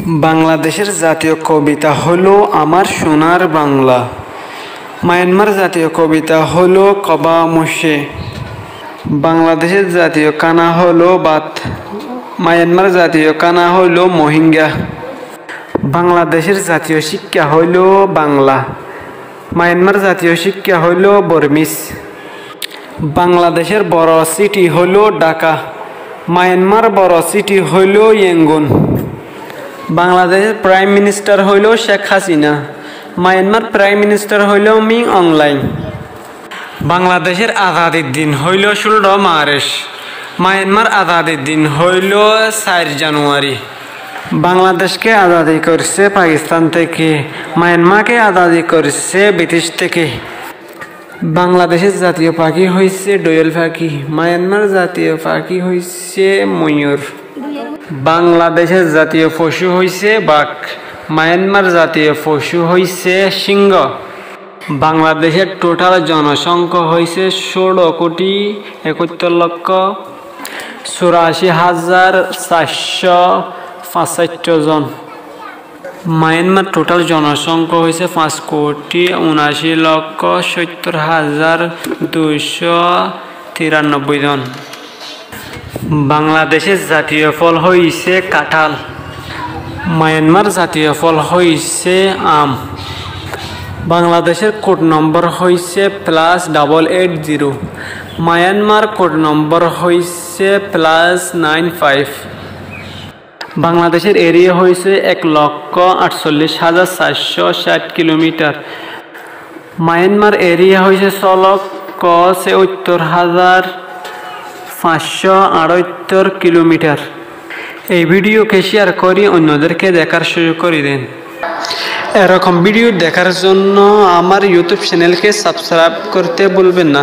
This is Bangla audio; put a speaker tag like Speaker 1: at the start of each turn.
Speaker 1: বাংলাদেশের জাতীয় কবিতা হলো আমার সোনার বাংলা। মায়ানমার জাতীয় কবিতা হলো কবা মোশে। বাংলাদেশের জাতীয় কানা হলো বাত। মায়ানমার জাতীয় কানা হলো মোহিঙ্গা। বাংলাদেশের জাতীয় শিক্ষা হলো বাংলা। মায়ানমার জাতীয় শিক্ষা হলো বর্মিস। বাংলাদেশের বড় সিটি হলো ঢাকা। মায়ানমার বড় সিটি হলো ইয়াঙ্গুন। বাংলাদেশের প্রাইম মিনিস্টার হইল Sheikh Hasina. Myanmar prime minister হইল মিং অংলাইন। বাংলাদেশের আজাদির দিন হইল 16 মার্চ। মায়ানমার আজাদির দিন হইল 4 জানুয়ারি। বাংলাদেশকে আজাদি করছে পাকিস্তান থেকে। মায়ানমারকে আজাদি করছে ব্রিটিশ থেকে। বাংলাদেশের জাতীয় পাখি হইছে দোয়েল পাখি। মায়ানমার জাতীয় পাখি হইছে ময়ূর। বাংলাদেশের জাতীয় পশু হইছে বাঘ। মায়ানমার জাতীয় পশু হইছে সিংহ। বাংলাদেশের টোটাল জনসংখ্যা হইছে 16,74,465 জন। মায়ানমার টোটাল জনসংখ্যা হইছে 5,70,293 জন। বাংলাদেশের জাতীয় ফল হইছে কাঁঠাল। মায়ানমার জাতীয় ফল হইছে আম। বাংলাদেশের কোড নম্বর হইছে +880। মায়ানমার কোড নম্বর হইছে +95। বাংলাদেশের এরিয়া হইছে 1,48,460 কিলোমিটার। মায়ানমার এরিয়া হইছে 6,74,578 কিলোমিটার। এই ভিডিওকে শেয়ার করে অন্যদেরকে দেখার সুযোগ করে দেন। এরকম ভিডিও দেখার জন্য আমার ইউটিউব চ্যানেলকে সাবস্ক্রাইব করতে ভুলবেন না।